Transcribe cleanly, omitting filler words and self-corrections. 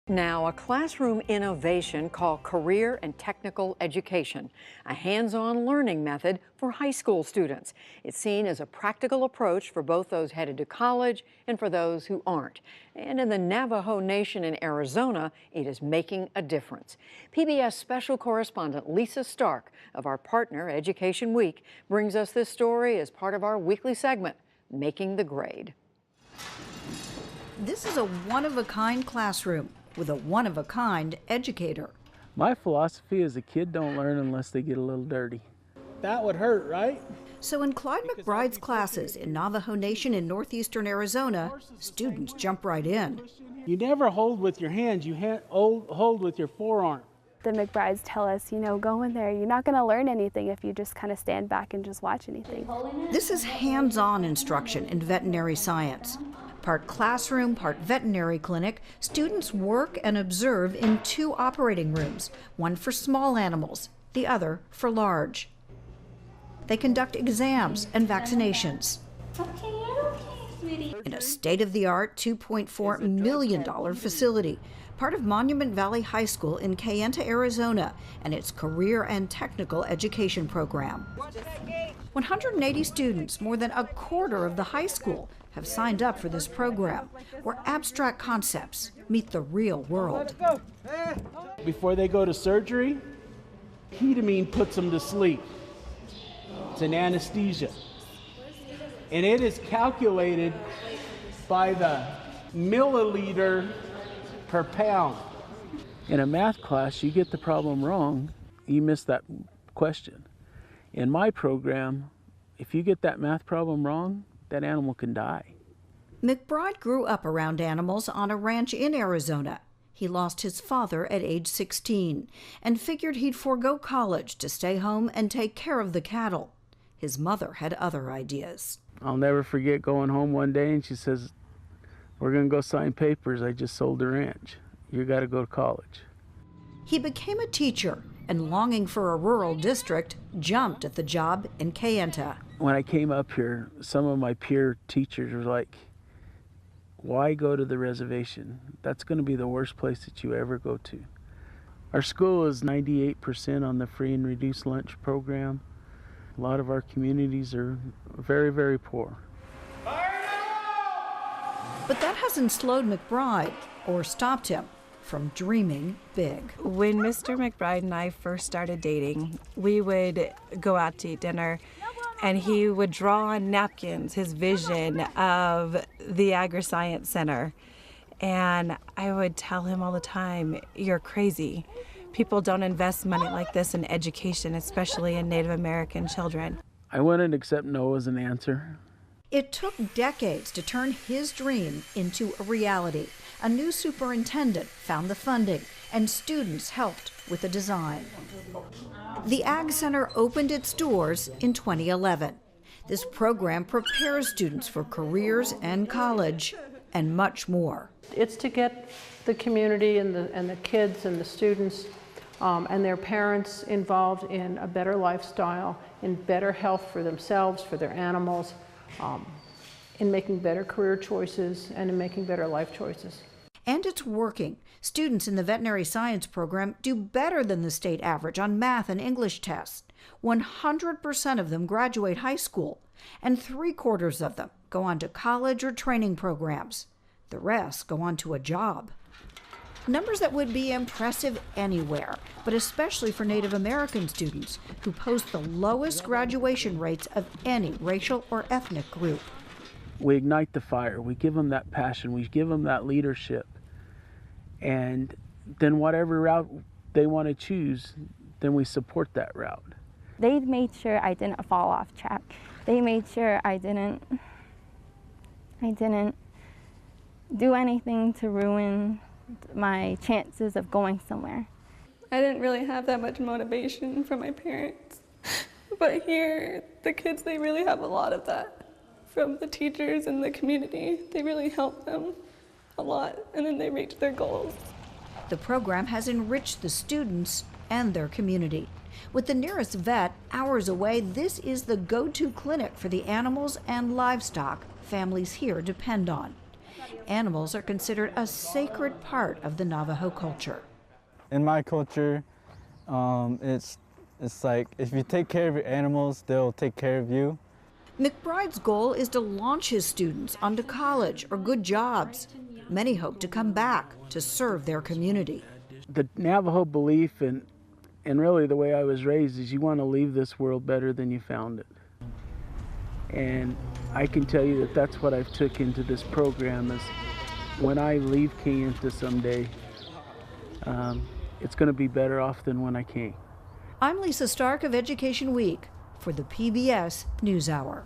Now, a classroom innovation called Career and Technical Education, a hands-on learning method for high school students. It's seen as a practical approach for both those headed to college and for those who aren't. And in the Navajo Nation in Arizona, it is making a difference. PBS special correspondent Lisa Stark of our partner Education Week brings us this story as part of our weekly segment, Making the Grade. This is a one-of-a-kind classroom with a one-of-a-kind educator. My philosophy is a kid don't learn unless they get a little dirty. That would hurt, right? So in Clyde McBride's classes in Navajo Nation in northeastern Arizona, students jump right in. You never hold with your hands, you hold with your forearm. The McBrides tell us, go in there. You're not going to learn anything if you just kind of stand back and just watch anything. This is hands-on instruction in veterinary science. Part classroom, part veterinary clinic, students work and observe in two operating rooms, one for small animals, the other for large. They conduct exams and vaccinations. In a state-of-the-art $2.4 million facility, part of Monument Valley High School in Kayenta, Arizona, and its career and technical education program. 180 students, more than a quarter of the high school, have signed up for this program, where abstract concepts meet the real world. Before they go to surgery, ketamine puts them to sleep. It's an anesthesia. And it is calculated by the milliliter per pound. In a math class, you get the problem wrong, you miss that question. In my program, if you get that math problem wrong, that animal can die. McBride grew up around animals on a ranch in Arizona. He lost his father at age 16 and figured he'd forego college to stay home and take care of the cattle. His mother had other ideas. I'll never forget going home one day and she says, "We're going to go sign papers. I just sold the ranch. You got to go to college." He became a teacher and, longing for a rural district, jumped at the job in Kayenta. When I came up here, some of my peer teachers were like, "Why go to the reservation? That's going to be the worst place that you ever go to." Our school is 98% on the free and reduced lunch program. A lot of our communities are very, very poor. But that hasn't slowed McBride or stopped him from dreaming big. When Mr. McBride and I first started dating, we would go out to eat dinner and he would draw on napkins his vision of the Agri-Science Center. And I would tell him all the time, "You're crazy. People don't invest money like this in education, especially in Native American children." I wouldn't accept no as an answer. It took decades to turn his dream into a reality. A new superintendent found the funding, and students helped with the design. The Ag Center opened its doors in 2011. This program prepares students for careers and college, and much more. It's to get the community and the kids and the students and their parents involved in a better lifestyle, in better health for themselves, for their animals, in making better career choices and in making better life choices. And it's working. Students in the veterinary science program do better than the state average on math and English tests. 100% of them graduate high school, and 3/4 of them go on to college or training programs. The rest go on to a job. Numbers that would be impressive anywhere, but especially for Native American students, who post the lowest graduation rates of any racial or ethnic group. We ignite the fire. We give them that passion. We give them that leadership. And then whatever route they want to choose, then we support that route. They made sure I didn't fall off track. They made sure I didn't do anything to ruin my chances of going somewhere. I didn't really have that much motivation from my parents, but here, the kids, they really have a lot of that from the teachers and the community. They really help them a lot, and then they reach their goals. The program has enriched the students and their community. With the nearest vet hours away, this is the go-to clinic for the animals and livestock families here depend on. Animals are considered a sacred part of the Navajo culture. In my culture, it's like if you take care of your animals, they'll take care of you. McBride's goal is to launch his students onto college or good jobs. Many hope to come back to serve their community. The Navajo belief and really the way I was raised is you want to leave this world better than you found it. And I can tell you that that's what I've took into this program is when I leave Kayenta someday, it's going to be better off than when I came. I'm Lisa Stark of Education Week for the PBS NewsHour.